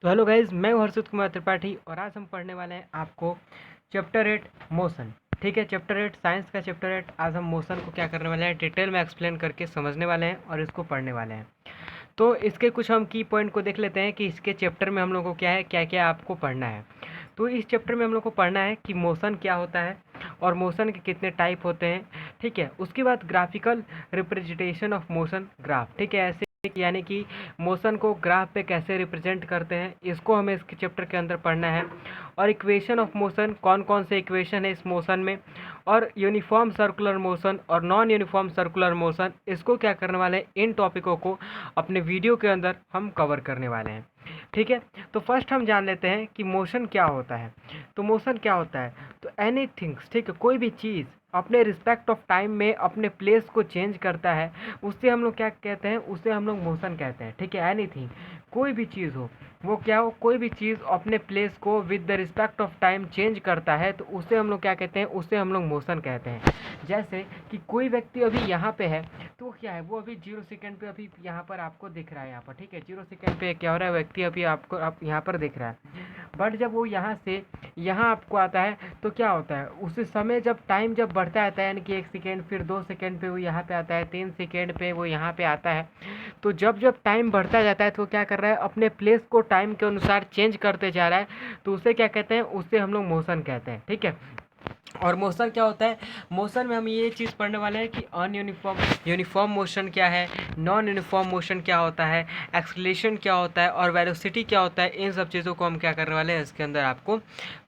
तो hello guys, मैं हूं हर्षित कुमार त्रिपाठी और आज हम पढ़ने वाले हैं आपको चैप्टर 8 मोशन। ठीक है, चैप्टर 8 साइंस का चैप्टर 8। आज हम मोशन को क्या करने वाले हैं, डिटेल में एक्सप्लेन करके समझने वाले हैं और इसको पढ़ने वाले हैं। तो इसके कुछ हम की पॉइंट को देख लेते हैं कि इसके चैप्टर में हम लोग को क्या है, क्या क्या आपको पढ़ना है। तो इस चैप्टर में हम लोग को पढ़ना है कि मोशन क्या होता है और मोशन के कितने टाइप होते हैं। ठीक है, उसके बाद graphical representation of motion graph. ठीक है, ऐसे यानी कि मोशन को ग्राफ पे कैसे रिप्रेजेंट करते हैं, इसको हमें इसके चैप्टर के अंदर पढ़ना है। और इक्वेशन ऑफ मोशन, कौन कौन से इक्वेशन है इस मोशन में, और यूनिफॉर्म सर्कुलर मोशन और नॉन यूनिफॉर्म सर्कुलर मोशन, इसको क्या करने वाले हैं, इन टॉपिकों को अपने वीडियो के अंदर हम कवर करने वाले हैं। ठीक है, तो फर्स्ट हम जान लेते हैं कि मोशन क्या होता है। तो मोशन क्या होता है, तो एनी थिंग्स, ठीक है, कोई भी चीज़ अपने रिस्पेक्ट ऑफ टाइम में अपने प्लेस को चेंज करता है, उससे हम लोग क्या कहते हैं, उससे हम लोग मोशन कहते हैं। ठीक है, एनीथिंग, कोई भी चीज़ हो, वो क्या हो, कोई भी चीज़ अपने प्लेस को with the respect of time change करता है, तो उसे हम लोग क्या कहते हैं, उससे हम लोग मोशन कहते हैं। जैसे कि कोई व्यक्ति अभी यहाँ पे है, तो क्या है, वो अभी 0 सेकेंड पे अभी यहाँ पर आपको दिख रहा है, यहाँ पर, ठीक है, 0 सेकेंड पे क्या हो रहा है, व्यक्ति अभी आपको आप यहाँ पर दिख रहा है। बट जब वो यहाँ से यहाँ आपको आता है, तो क्या होता है, उस समय जब टाइम जब बढ़ता आता है, यानी कि 1 सेकेंड, फिर 2 सेकेंड पे वो यहाँ पे आता है, 3 सेकेंड पे वो यहाँ पे आता है। तो जब जब टाइम बढ़ता जाता है, तो क्या कर रहा है, अपने प्लेस को टाइम के अनुसार चेंज करते जा रहा है, तो उसे क्या कहते हैं, उससे हम लोग मोशन कहते हैं। ठीक है, और मोशन क्या होता है, मोशन में हम ये चीज़ पढ़ने वाले हैं कि अनयूनिफॉर्म, यूनिफॉर्म मोशन क्या है, नॉन यूनिफॉर्म मोशन क्या होता है, एक्सेलरेशन क्या होता है और वेलोसिटी क्या होता है। इन सब चीज़ों को हम क्या करने वाले हैं, इसके अंदर आपको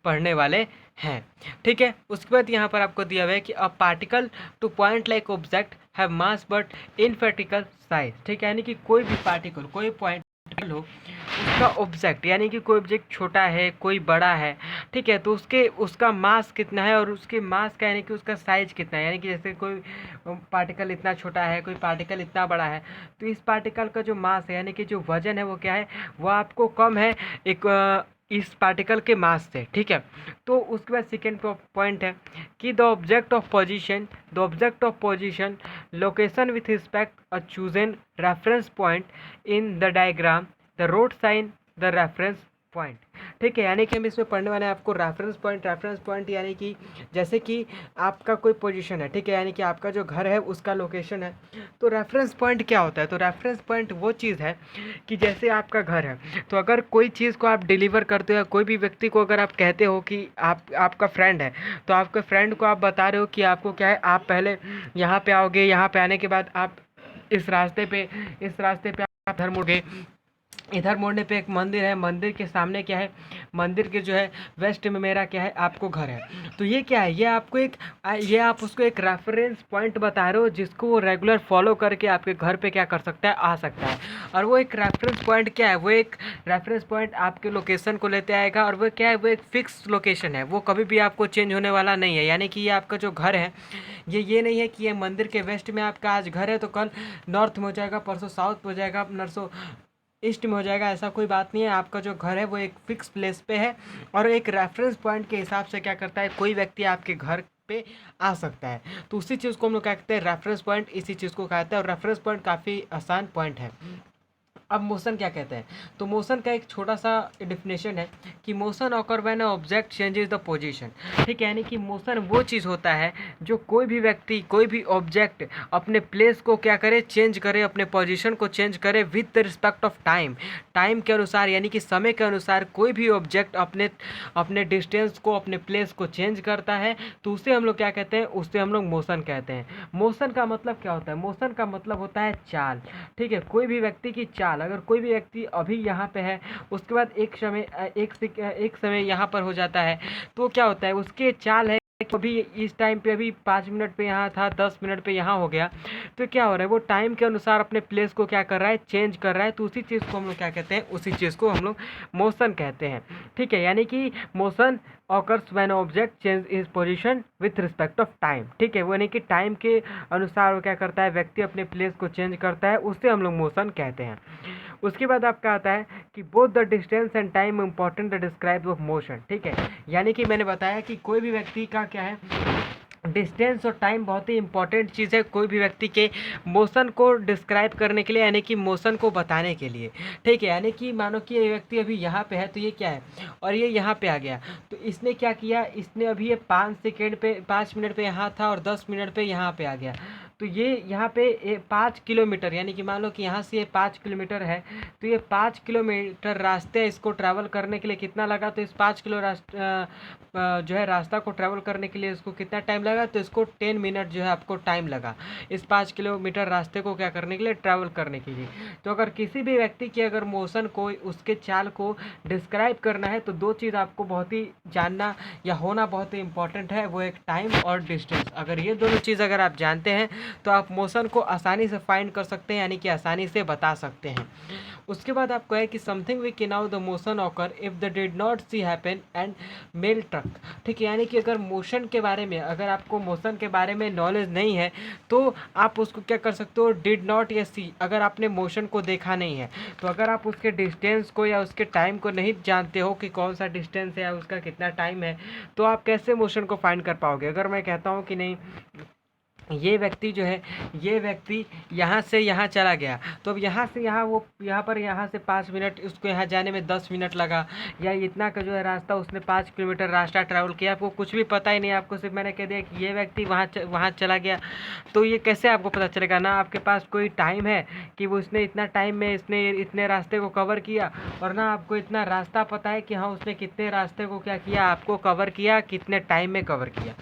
पढ़ने वाले हैं। ठीक है, उसके बाद यहाँ पर आपको दिया हुआ है कि a particle to point like object have mass but infinitesimal size. ठीक है, यानी कि कोई भी पार्टिकल, कोई पॉइंट हो, उसका ऑब्जेक्ट, यानी कि कोई ऑब्जेक्ट छोटा है, कोई बड़ा है, ठीक है, तो उसका मास कितना है और उसके मास का यानी कि उसका साइज कितना है। यानी कि जैसे कोई पार्टिकल इतना छोटा है, कोई पार्टिकल इतना बड़ा है, तो इस पार्टिकल का जो मास है, यानी कि जो वजन है, वो क्या है, वो आपको कम है इस पार्टिकल के मास से। ठीक है, तो उसके बाद सेकेंड पॉइंट है कि the object of position location with respect a chosen reference point in the diagram, the road sign, the reference point. ठीक है, यानी कि हम इसमें पढ़ने वाले हैं आपको रेफरेंस पॉइंट। रेफरेंस पॉइंट यानी कि जैसे कि आपका कोई पोजीशन है, ठीक है, यानी कि आपका जो घर है उसका लोकेशन है, तो रेफरेंस पॉइंट क्या होता है, तो रेफरेंस पॉइंट वो चीज़ है कि जैसे आपका घर है, तो अगर कोई चीज़ को आप डिलीवर करते हो या कोई भी व्यक्ति को अगर आप कहते हो कि आपका फ्रेंड है, तो आपके फ्रेंड को आप बता रहे हो कि आपको क्या है, आप पहले यहाँ पे आओगे, यहाँ पे आने के बाद आप इस रास्ते पे आप इधर मुड़ोगे, इधर मुड़ने पे एक मंदिर है, मंदिर के सामने क्या है, मंदिर के जो है वेस्ट में मेरा क्या है, आपको घर है। तो ये क्या है, ये आप उसको एक रेफरेंस पॉइंट बता रहे हो, जिसको वो रेगुलर फॉलो करके आपके घर पे क्या कर सकता है, आ सकता है। और वो एक रेफरेंस पॉइंट क्या है, वो एक रेफरेंस पॉइंट आपके लोकेशन को लेते आएगा, और वो क्या है, वो एक फिक्स लोकेशन है, वो कभी भी आपको चेंज होने वाला नहीं है। यानी कि ये आपका जो घर है, ये नहीं है कि ये मंदिर के वेस्ट में आपका आज घर है तो कल नॉर्थ में हो जाएगा, परसों साउथ में हो जाएगा, नरसों ईस्ट में हो जाएगा, ऐसा कोई बात नहीं है। आपका जो घर है वो एक फिक्स प्लेस पे है, और एक रेफरेंस पॉइंट के हिसाब से क्या करता है, कोई व्यक्ति आपके घर पे आ सकता है, तो उसी चीज़ को हम लोग क्या कहते हैं, रेफरेंस पॉइंट, इसी चीज़ को कहते हैं। और रेफरेंस पॉइंट काफ़ी आसान पॉइंट है। अब मोशन क्या कहते हैं, तो मोशन का एक छोटा सा डेफिनेशन है कि motion occur when object changes the position. ठीक है, यानी कि मोशन वो चीज़ होता है जो कोई भी व्यक्ति, कोई भी ऑब्जेक्ट अपने प्लेस को क्या करे, चेंज करे, अपने पोजीशन को चेंज करे with the respect of time, time के अनुसार, यानी कि समय के अनुसार कोई भी ऑब्जेक्ट अपने अपने डिस्टेंस को, अपने प्लेस को चेंज करता है, तो उसे हम लोग क्या कहते हैं, उससे हम लोग मोशन कहते हैं। मोशन का मतलब क्या होता है, मोशन का मतलब होता है चाल। ठीक है, कोई भी व्यक्ति की चाल, अगर कोई भी व्यक्ति अभी यहाँ पे है, उसके बाद एक समय यहाँ पर हो जाता है, तो क्या होता है, उसके चाल है कि अभी इस टाइम पे अभी 5 मिनट पे यहाँ था, 10 मिनट पे यहाँ हो गया, तो क्या हो रहा है, वो टाइम के अनुसार अपने प्लेस को क्या कर रहा है, चेंज कर रहा है, तो उसी चीज़ को हम लोग क्या कहते हैं, उसी चीज़ को हम लोग मोशन कहते हैं। ठीक है, यानी कि motion occurs when object change is position with respect of time. ठीक है, वो यानी कि टाइम के अनुसार वो क्या करता है, व्यक्ति अपने प्लेस को चेंज करता है, उससे हम लोग मोशन कहते हैं। उसके बाद आपका आता है कि both the distance and time important the describe of motion. ठीक है, यानी कि मैंने बताया कि कोई भी व्यक्ति का क्या है, डिस्टेंस और टाइम बहुत ही इंपॉर्टेंट चीज़ है कोई भी व्यक्ति के मोशन को डिस्क्राइब करने के लिए, यानी कि मोशन को बताने के लिए। ठीक है, यानी कि मानो कि ये व्यक्ति अभी यहाँ पे है तो ये क्या है, और ये यहाँ पे आ गया, तो इसने क्या किया, इसने अभी ये 5 सेकेंड पे 5 मिनट पे यहाँ था और 10 मिनट पे यहाँ पे आ गया। तो ये यहाँ पे 5 किलोमीटर, यानी कि मान लो कि यहाँ से ये 5 किलोमीटर है, तो ये 5 किलोमीटर रास्ते इसको ट्रैवल करने के लिए कितना लगा, तो इस 5 किलो जो है रास्ता को ट्रैवल करने के लिए इसको कितना टाइम लगा, तो इसको 10 मिनट जो है आपको टाइम लगा इस 5 किलोमीटर रास्ते को क्या करने के लिए, ट्रैवल करने के लिए। तो अगर किसी भी व्यक्ति के अगर मोशन को, उसके चाल को डिस्क्राइब करना है तो दो चीज़ आपको बहुत ही जानना या होना बहुत ही इंपॉर्टेंट है, वो एक टाइम और डिस्टेंस। अगर ये दोनों चीज़ अगर आप जानते हैं तो आप मोशन को आसानी से फाइंड कर सकते हैं, यानी कि आसानी से बता सकते हैं। उसके बाद आपको है कि something we can now the motion occur if the did not see happen and mail truck. ठीक है, यानी कि अगर मोशन के बारे में, अगर आपको मोशन के बारे में नॉलेज नहीं है तो आप उसको क्या कर सकते हो, डिड नॉट या सी, अगर आपने मोशन को देखा नहीं है तो अगर आप उसके डिस्टेंस को या उसके टाइम को नहीं जानते हो कि कौन सा डिस्टेंस है या उसका कितना टाइम है, तो आप कैसे मोशन को फाइंड कर पाओगे। अगर मैं कहता हूँ कि नहीं, ये व्यक्ति जो है, ये व्यक्ति यहाँ से यहाँ चला गया, तो अब यहाँ से यहाँ, वो यहाँ पर यहाँ से 5 मिनट, उसको यहाँ जाने में 10 मिनट लगा, या इतना का जो है रास्ता उसने 5 किलोमीटर रास्ता ट्रैवल किया, आपको कुछ भी पता ही नहीं, आपको सिर्फ मैंने कह दिया कि ये व्यक्ति वहाँ चला गया, तो ये कैसे आपको पता चलेगा, ना आपके पास कोई टाइम है कि वो उसने इतना टाइम में इसने इतने रास्ते को कवर किया, और ना आपको इतना रास्ता पता है कि हाँ उसने कितने रास्ते को क्या किया, आपको कवर किया, कितने टाइम में कवर किया।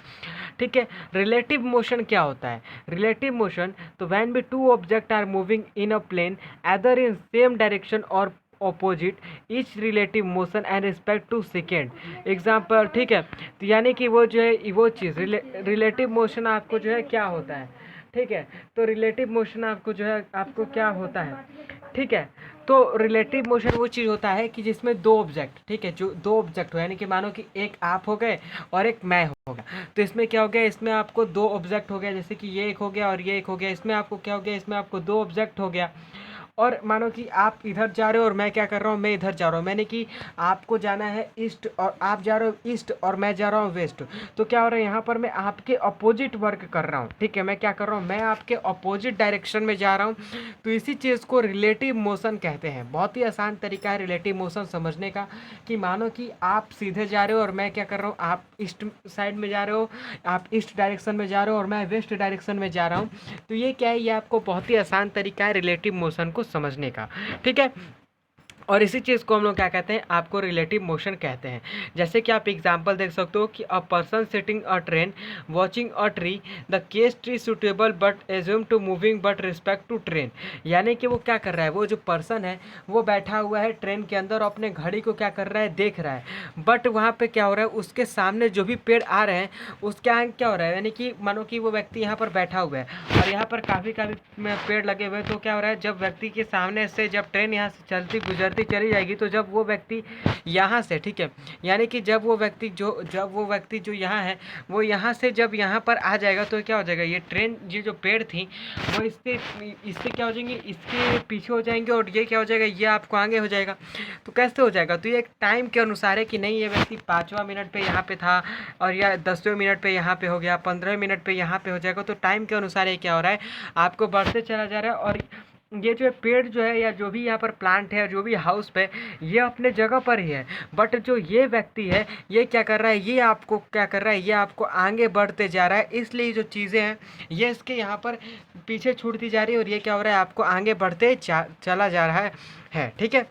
ठीक है, रिलेटिव मोशन क्या होता है, रिलेटिव मोशन, तो when be two object are moving in a plane either in same direction और opposite each relative motion and respect to second example. ठीक है, तो यानी कि वो जो है वो चीज़ रिलेटिव मोशन आपको जो है क्या होता है। ठीक है, तो रिलेटिव मोशन आपको जो है आपको क्या होता है। ठीक है, तो रिलेटिव मोशन वो चीज़ होता है कि जिसमें दो ऑब्जेक्ट, ठीक है, जो दो ऑब्जेक्ट हो, यानी कि मानो कि एक आप हो गए और एक मैं हो गया, तो इसमें क्या हो गया, इसमें आपको दो ऑब्जेक्ट हो गया, जैसे कि ये एक हो गया और ये एक हो गया, इसमें आपको क्या हो गया, इसमें आपको दो ऑब्जेक्ट हो गया। और मानो कि आप इधर जा रहे हो और मैं क्या कर रहा हूँ, मैं इधर जा रहा हूँ, मैंने कि आपको जाना है ईस्ट और आप जा रहे हो ईस्ट और मैं जा रहा हूँ वेस्ट, तो क्या हो रहा है, यहाँ पर मैं आपके अपोजिट वर्क कर रहा हूँ। ठीक है, मैं क्या कर रहा हूँ, मैं आपके अपोजिट डायरेक्शन में जा रहा हूँ, तो इसी चीज़ को रिलेटिव मोशन कहते हैं। बहुत ही आसान तरीका है रिलेटिव मोशन समझने का, कि मानो कि आप सीधे जा रहे हो और मैं क्या कर रहा हूँ, आप ईस्ट साइड में जा रहे हो, आप ईस्ट डायरेक्शन में जा रहे हो और मैं वेस्ट डायरेक्शन में जा रहा हूँ, तो ये क्या है, ये आपको बहुत ही आसान तरीका है रिलेटिव मोशन को समझने का। ठीक है, और इसी चीज़ को हम लोग क्या कहते हैं, आपको रिलेटिव मोशन कहते हैं। जैसे कि आप एग्जांपल देख सकते हो कि a person sitting a train watching a tree, the case tree suitable but assume to moving but respect to train. यानी कि वो क्या कर रहा है, वो जो पर्सन है वो बैठा हुआ है ट्रेन के अंदर और अपने घड़ी को क्या कर रहा है, देख रहा है, बट वहाँ पे क्या हो रहा है, उसके सामने जो भी पेड़ आ रहे हैं उसके आगे क्या हो रहा है, यानी कि मानो कि वो व्यक्ति यहाँ पर बैठा हुआ है और यहाँ पर काफ़ी काफ़ी पेड़ लगे हुए हैं, तो क्या हो रहा है, जब व्यक्ति के सामने से जब ट्रेन यहाँ से चलती गुजरती चली जाएगी, तो जब वो व्यक्ति यहाँ से, ठीक है, यानी कि जब वो व्यक्ति जो यहाँ है वो यहाँ से जब यहाँ पर आ जाएगा, तो क्या हो जाएगा, ये ट्रेन, ये जो पेड़ थी वो इससे क्या हो जाएंगे, इसके पीछे हो जाएंगे, और ये क्या हो जाएगा, ये आपको आगे हो जाएगा। तो कैसे हो जाएगा, तो ये एक टाइम के अनुसार है कि नहीं, ये व्यक्ति 5वां मिनट पे यहाँ पे था और या 10वें मिनट पे यहाँ पे हो गया, 15वें मिनट पे यहाँ पे हो जाएगा। तो टाइम के अनुसार ये क्या हो रहा है, आपको बढ़ते चला जा रहा है। और ये जो है पेड़ जो है या जो भी यहाँ पर प्लांट है, जो भी हाउस पे, ये अपने जगह पर ही है, बट जो ये व्यक्ति है ये क्या कर रहा है, ये आपको क्या कर रहा है, ये आपको आगे बढ़ते जा रहा है, इसलिए जो चीज़ें हैं ये इसके यहाँ पर पीछे छूटती जा रही है और ये क्या हो रहा है, आपको आगे बढ़ते चला जा रहा है। ठीक है,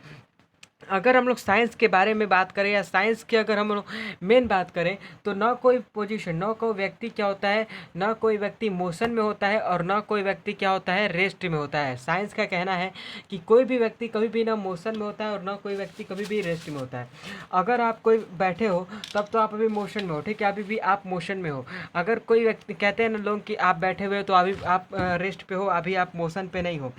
अगर हम लोग साइंस के बारे में बात करें या साइंस की अगर हम लोग मेन बात करें, तो ना कोई पोजीशन, ना कोई व्यक्ति क्या होता है, ना कोई व्यक्ति मोशन में होता है और ना कोई व्यक्ति क्या होता है, रेस्ट में होता है। साइंस का कहना है कि कोई भी व्यक्ति कभी भी ना मोशन में होता है और ना कोई व्यक्ति कभी भी रेस्ट में होता है। अगर आप कोई बैठे हो तब तो आप अभी मोशन में हो, ठीक है, अभी भी आप मोशन में हो। अगर कोई व्यक्ति, कहते हैं ना लोग कि आप बैठे हुए हो तो अभी आप रेस्ट पे हो, अभी आप मोशन पे नहीं हो,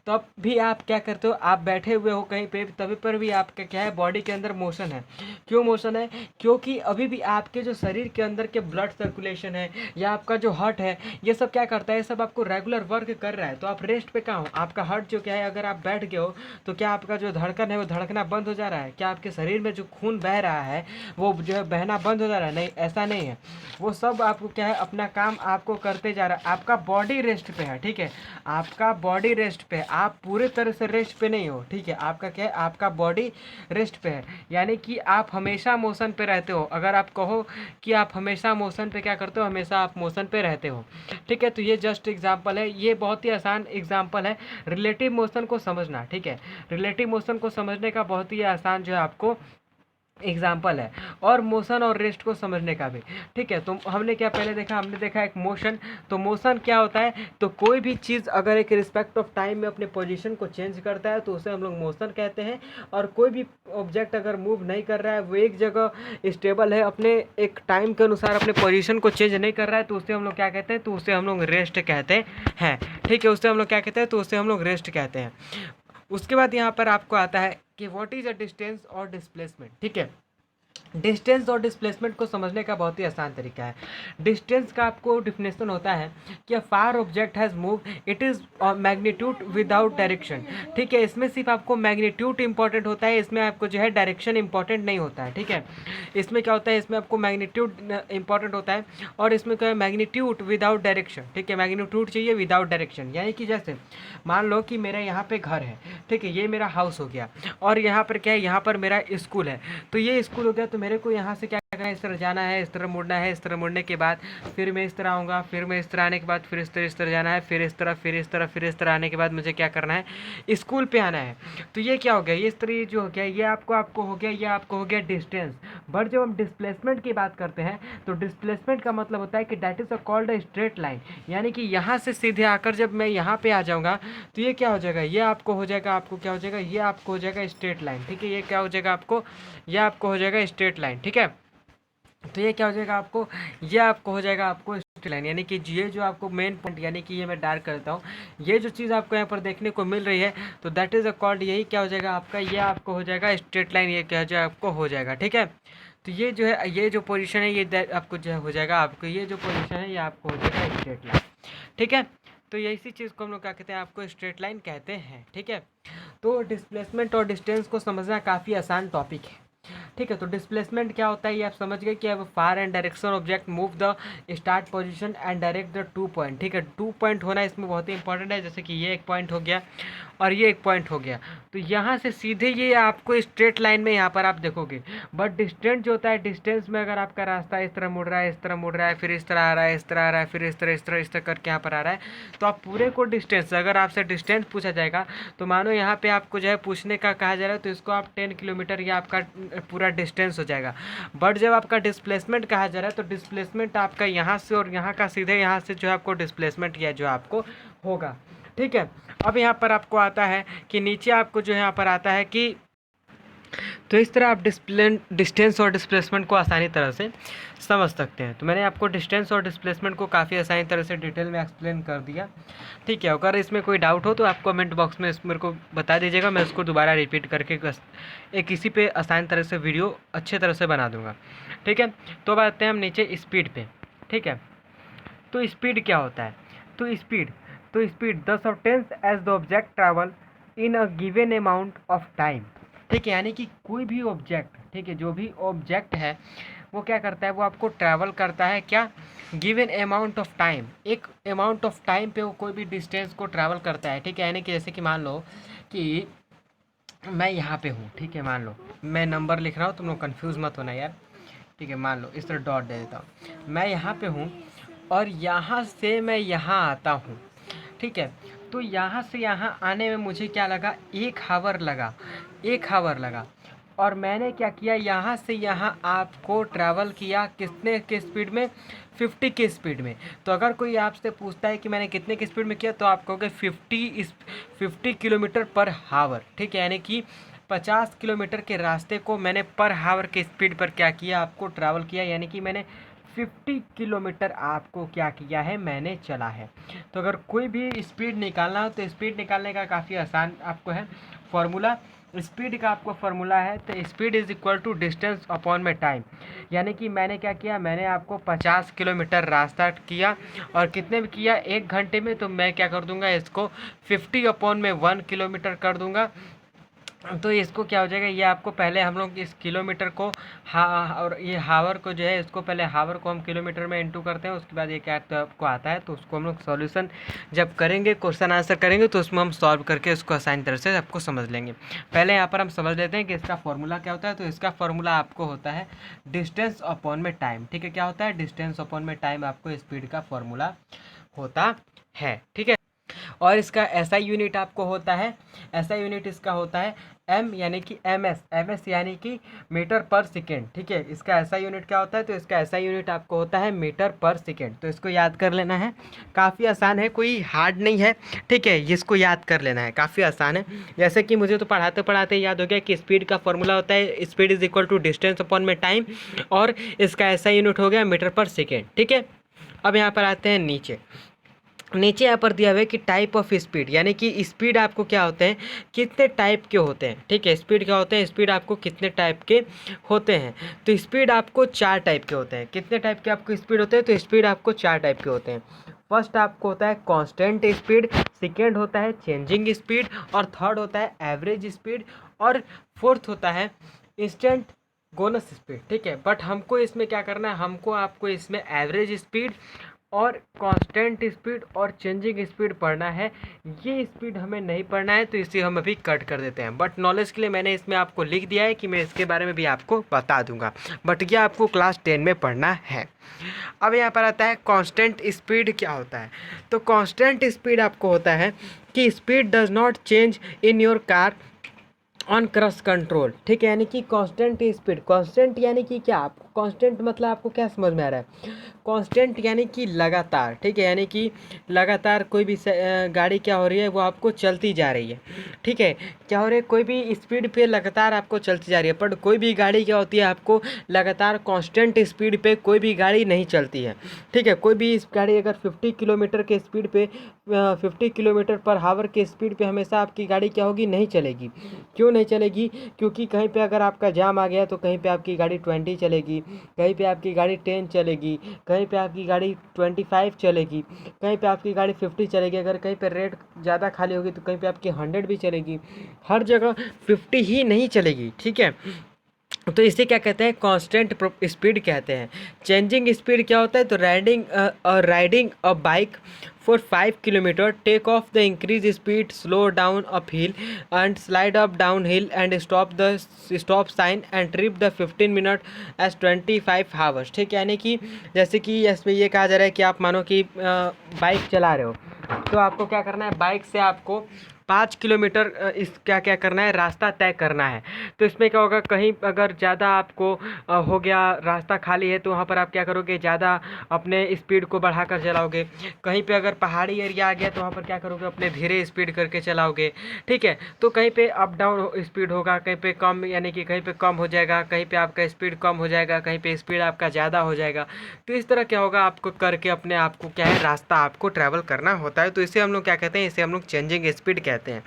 तो अब भी आप क्या करते हो, आप बैठे हुए हो कहीं पे, तभी पर भी आप आपका क्या है, बॉडी के अंदर मोशन है। क्यों मोशन है? क्योंकि अभी भी आपके जो शरीर के अंदर के ब्लड सर्कुलेशन है या आपका जो हार्ट है, ये सब क्या करता है, ये सब आपको रेगुलर वर्क कर रहा है। तो आप रेस्ट पे कहाँ हो? आपका हार्ट जो क्या है, अगर आप बैठ गए हो तो क्या आपका जो धड़कन है वो धड़कना बंद हो जा रहा है? क्या आपके शरीर में जो खून बह रहा है वो जो है बहना बंद हो जा रहा है? नहीं, ऐसा नहीं है। वो सब आपको क्या है, अपना काम आपको करते जा रहा है। आपका बॉडी रेस्ट पे है, ठीक है, आपका बॉडी रेस्ट पे है, आप पूरे तरह से रेस्ट पे नहीं हो, ठीक है। आपका क्या है, आपका बॉडी रेस्ट पे है, यानी कि आप हमेशा मोशन पे रहते हो। अगर आप कहो कि आप हमेशा मोशन पे क्या करते हो, हमेशा आप मोशन पे रहते हो, ठीक है। तो ये जस्ट एग्जांपल है, ये बहुत ही आसान एग्जांपल है रिलेटिव मोशन को समझना, ठीक है। रिलेटिव मोशन को समझने का बहुत ही आसान जो है आपको एग्जाम्पल है, और मोशन और रेस्ट को समझने का भी, ठीक है। तो हमने क्या पहले देखा, हमने देखा एक मोशन। तो मोशन क्या होता है, तो कोई भी चीज़ अगर एक रिस्पेक्ट ऑफ टाइम में अपने पोजीशन को चेंज करता है तो उसे हम लोग मोशन कहते हैं। और कोई भी ऑब्जेक्ट अगर मूव नहीं कर रहा है, वो एक जगह स्टेबल है, अपने एक टाइम के अनुसार अपने पोजीशन को चेंज नहीं कर रहा है, तो उसे हम लोग क्या कहते हैं, तो उसे हम लोग रेस्ट कहते हैं, ठीक है। उसे हम लोग क्या कहते हैं, तो उसे हम लोग रेस्ट कहते हैं। उसके बाद यहाँ पर आपको आता है कि व्हाट इज अ डिस्टेंस और डिस्प्लेसमेंट, ठीक है। डिस्टेंस और डिस्प्लेसमेंट को समझने का बहुत ही आसान तरीका है। डिस्टेंस का आपको डिफिनेशन होता है कि a far object has move, it is magnitude without direction, ठीक है। इसमें सिर्फ आपको मैग्नीट्यूड इंपॉर्टेंट होता है, इसमें आपको जो है डायरेक्शन इंपॉर्टेंट नहीं होता है, ठीक है। इसमें क्या होता है, इसमें आपको मैग्नीट्यूड इंपॉर्टेंट होता है, और इसमें क्या है, मैग्नीट्यूड विदाउट डायरेक्शन, ठीक है। मैग्नीट्यूड चाहिए विदाउट डायरेक्शन, यानी कि जैसे मान लो कि मेरे यहाँ पे घर है, ठीक है, ये मेरा हाउस हो गया, और यहाँ पर क्या है, यहाँ पर मेरा स्कूल है। तो ये स्कूल हो गया, तो मेरे को यहाँ से क्या करना है, इस तरह जाना है, इस तरह मुड़ना है, इस तरह मुड़ने के बाद फिर मैं इस तरह आऊँगा, फिर मैं इस तरह आने के बाद फिर इस तरह जाना है, फिर इस तरह, फिर इस तरह, फिर इस तरह आने के बाद मुझे क्या करना है, स्कूल पे आना है। तो ये क्या हो गया, ये इस तरह जो हो गया, ये आपको हो गया, ये आपको हो गया डिस्टेंस। बट जब हम डिस्प्लेसमेंट की बात करते हैं, तो डिस्प्लेसमेंट का मतलब होता है कि that is a called a straight line, यानी कि यहाँ से सीधे आकर जब मैं यहाँ पे आ जाऊँगा तो ये क्या हो जाएगा, ये आपको हो जाएगा, आपको क्या हो जाएगा, ये आपको हो जाएगा स्ट्रेट लाइन, ठीक है। ये क्या हो जाएगा आपको, ये आपको हो जाएगा स्ट्रेट लाइन, ठीक है। तो ये क्या हो जाएगा आपको, ये आपको हो जाएगा आपको स्ट्रेट लाइन, यानी कि ये जो आपको मेन पॉइंट, यानी कि ये मैं डार्क करता हूँ, ये जो चीज़ आपको यहाँ पर देखने को मिल रही है, तो दैट इज अ कॉल्ड, यही क्या हो जाएगा आपका, ये आपको हो जाएगा स्ट्रेट लाइन, ये क्या हो जाएगा आपको हो जाएगा, ठीक है। तो ये जो है, ये जो पोजीशन है, ये आपको जो हो जाएगा, आपको ये जो पोजीशन है ये आपको हो जाएगा स्ट्रेट लाइन, ठीक है। तो ये इसी चीज़ को हम लोग क्या कहते हैं, आपको स्ट्रेट लाइन कहते हैं, ठीक है। तो डिस्प्लेसमेंट और डिस्टेंस को समझना काफ़ी आसान टॉपिक है, ठीक है। तो डिस्प्लेसमेंट क्या होता है, ये आप समझ गए कि अब far and direction object move the start position and direct the 2 point, ठीक है। 2 पॉइंट होना इसमें बहुत ही इंपॉर्टेंट है, जैसे कि ये एक पॉइंट हो गया और ये एक पॉइंट हो गया, तो यहाँ से सीधे ये आपको स्ट्रेट लाइन में यहाँ पर आप देखोगे। बट डिस्टेंस जो होता है, डिस्टेंस में अगर आपका रास्ता इस तरह मुड़ रहा है, इस तरह मुड़ रहा है, फिर इस तरह आ रहा है, इस तरह आ रहा है, फिर इस तरह करके यहाँ पर आ रहा है, तो आप पूरे को डिस्टेंस, अगर आपसे डिस्टेंस पूछा जाएगा, तो मानो यहाँ पे आपको जो है पूछने का कहा जा रहा है, तो इसको आप 10 किलोमीटर या आपका पूरा डिस्टेंस हो जाएगा। बट जब आपका डिस्प्लेसमेंट कहा जा रहा है, तो डिस्प्लेसमेंट आपका यहाँ से और यहाँ का सीधे यहाँ से जो है आपको डिस्प्लेसमेंट किया जो आपको होगा, ठीक है। अब यहाँ पर आपको आता है कि नीचे आपको जो यहाँ पर आता है कि, तो इस तरह आप डिस्टेंस और डिस्प्लेसमेंट को आसानी तरह से समझ सकते हैं। तो मैंने आपको डिस्टेंस और डिस्प्लेसमेंट को काफ़ी आसानी तरह से डिटेल में एक्सप्लेन कर दिया, ठीक है। अगर इसमें कोई डाउट हो तो आप कमेंट बॉक्स में मेरे को बता दीजिएगा, मैं उसको दोबारा रिपीट करके एक इसी पे आसान तरह से वीडियो अच्छे तरह से बना दूंगा, ठीक है। तो अब आते हैं हम नीचे स्पीड पे, ठीक है। तो स्पीड क्या होता है, तो speed the substance as the object travel in a given amount of time, ठीक है। यानी कि कोई भी ऑब्जेक्ट, ठीक है, जो भी ऑब्जेक्ट है वो क्या करता है, वो आपको ट्रैवल करता है क्या, गिवन अमाउंट ऑफ टाइम, एक अमाउंट ऑफ टाइम पे वो कोई भी डिस्टेंस को ट्रैवल करता है, ठीक है। यानी कि जैसे कि मान लो कि मैं यहाँ पे हूँ, ठीक है, मान लो मैं नंबर लिख रहा हूँ, तुम लोग कन्फ्यूज़ मत होना यार, ठीक है। मान लो इस तरह डॉट दे देता हूँ, मैं यहाँ पे हूँ और यहाँ से मैं यहाँ आता हूँ, ठीक है। तो यहाँ से यहाँ आने में मुझे क्या लगा, 1 आवर लगा, 1 आवर लगा। और मैंने क्या किया, यहाँ से यहाँ आपको ट्रैवल किया कितने के स्पीड में, 50 की स्पीड में। तो अगर कोई आपसे पूछता है कि मैंने कितने की स्पीड में किया, तो आप कहोगे 50 किलोमीटर पर हावर, ठीक है। यानी कि 50 किलोमीटर के रास्ते को मैंने पर हावर के स्पीड पर क्या किया, आपको ट्रैवल किया, यानी कि मैंने 50 किलोमीटर आपको क्या किया है, मैंने चला है। तो अगर कोई भी स्पीड निकालना हो तो स्पीड निकालने का काफ़ी आसान आपको है फॉर्मूला, स्पीड का आपको फार्मूला है, तो speed is equal to distance upon में टाइम। यानी कि मैंने क्या किया, मैंने आपको 50 किलोमीटर रास्ता किया और कितने में किया, 1 घंटे में, तो मैं क्या कर दूंगा इसको 50 अपॉन में 1 किलोमीटर कर दूंगा। तो इसको क्या हो जाएगा, ये आपको पहले हम लोग इस किलोमीटर को और ये हावर को जो है, इसको पहले हावर को हम किलोमीटर में इंटू करते हैं, उसके बाद ये क्या तो आपको आता है, तो उसको हम लोग सॉल्यूशन जब करेंगे, क्वेश्चन आंसर करेंगे, तो उसमें हम सॉल्व करके उसको आसानी तरह से आपको समझ लेंगे। पहले यहाँ पर हम समझ लेते हैं कि इसका फॉर्मूला क्या होता है। तो इसका फॉर्मूला आपको होता है डिस्टेंस अपॉन में टाइम। ठीक है, क्या होता है, डिस्टेंस अपॉन में टाइम आपको स्पीड का फॉर्मूला होता है। ठीक है, और इसका एसआई यूनिट आपको होता है, एसआई यूनिट इसका होता है एम यानी कि एमएस यानी कि मीटर पर सेकेंड। ठीक है, इसका एसआई यूनिट क्या होता है, तो इसका एसआई यूनिट आपको होता है मीटर पर सेकेंड। तो इसको याद कर लेना है, काफ़ी आसान है, कोई हार्ड नहीं है। ठीक है, इसको याद कर लेना है, काफ़ी आसान है। जैसे कि मुझे तो पढ़ाते पढ़ाते याद हो गया कि स्पीड का फॉर्मूला होता है speed is equal to distance upon में टाइम, और इसका एसआई यूनिट हो गया मीटर पर सेकेंड। ठीक है, अब यहाँ पर आते हैं नीचे यहाँ पर दिया हुआ है कि टाइप ऑफ स्पीड, यानी कि स्पीड आपको क्या होते हैं, कितने टाइप के होते हैं। ठीक है, स्पीड क्या होते हैं, स्पीड आपको कितने टाइप के होते हैं। तो स्पीड आपको 4 टाइप के होते हैं। कितने टाइप के आपको स्पीड होते हैं, तो स्पीड आपको 4 टाइप के होते हैं। फर्स्ट आपको होता है कांस्टेंट स्पीड, सेकेंड होता है चेंजिंग स्पीड, और थर्ड होता है एवरेज स्पीड, और फोर्थ होता है इंस्टेंट गोनस स्पीड। ठीक है, बट हमको इसमें क्या करना है, हमको आपको इसमें एवरेज स्पीड और कांस्टेंट स्पीड और चेंजिंग स्पीड पढ़ना है। ये स्पीड हमें नहीं पढ़ना है, तो इसे हम अभी कट कर देते हैं। बट नॉलेज के लिए मैंने इसमें आपको लिख दिया है कि मैं इसके बारे में भी आपको बता दूंगा, बट ये आपको क्लास 10 में पढ़ना है। अब यहाँ पर आता है कांस्टेंट स्पीड क्या होता है। तो कांस्टेंट स्पीड आपको होता है कि speed does not change in your car on crush control. ठीक है, यानी कि कांस्टेंट स्पीड, कांस्टेंट यानी कि क्या, आपको कांस्टेंट मतलब आपको क्या समझ में आ रहा है, कांस्टेंट यानी कि लगातार। ठीक है, यानी कि लगातार कोई भी गाड़ी क्या हो रही है, वो आपको चलती जा रही है। ठीक है, क्या हो रहा है, कोई भी स्पीड पे लगातार आपको चलती जा रही है, पर कोई भी गाड़ी क्या होती है, आपको लगातार कांस्टेंट स्पीड पे कोई भी गाड़ी नहीं चलती है। ठीक है, कोई भी गाड़ी अगर 50 किलोमीटर के स्पीड पे 50 किलोमीटर पर हावर के स्पीड पे हमेशा आपकी गाड़ी क्या होगी, नहीं चलेगी। क्यों नहीं चलेगी, क्योंकि कहीं पे अगर आपका जाम आ गया तो कहीं पे आपकी गाड़ी 20 चलेगी, कहीं पे आपकी गाड़ी 10 चलेगी, कहीं पे आपकी गाड़ी 25 चलेगी, कहीं पे आपकी गाड़ी 50 चलेगी। अगर कहीं पे रेट ज़्यादा खाली होगी तो कहीं पे आपकी 100 भी चलेगी, हर जगह 50 ही नहीं चलेगी। ठीक है, तो इसे क्या कहते हैं, कांस्टेंट स्पीड कहते हैं। चेंजिंग स्पीड क्या होता है, तो riding a bike for 5 kilometre, take off the increase speed, slow down up hill and slide up down hill and stop sign and trip the 15 minute as 25 hours. ठीक है, यानी कि जैसे कि इसमें ये कहा जा रहा है कि आप मानो कि बाइक चला रहे हो, तो आपको क्या करना है, बाइक से आपको 5 किलोमीटर इस क्या क्या करना है, रास्ता तय करना है। तो इसमें क्या होगा, कहीं अगर ज़्यादा आपको हो गया, रास्ता खाली है, तो वहाँ पर आप क्या करोगे, ज़्यादा अपने स्पीड को बढ़ाकर चलाओगे। कहीं पे अगर पहाड़ी एरिया आ गया तो वहाँ पर क्या करोगे, अपने धीरे स्पीड करके चलाओगे। ठीक है, तो कहीं पे अप डाउन स्पीड होगा, कहीं पे कम, यानी कि कहीं पे कम हो जाएगा, कहीं पे आपका स्पीड कम हो जाएगा, कहीं पे स्पीड आपका ज़्यादा हो जाएगा। तो इस तरह क्या होगा, आपको करके अपने आप को क्या है, रास्ता आपको ट्रैवल करना होता है। तो इसे हम लोग क्या कहते हैं, इसे हम लोग चेंजिंग स्पीड कहते हैं।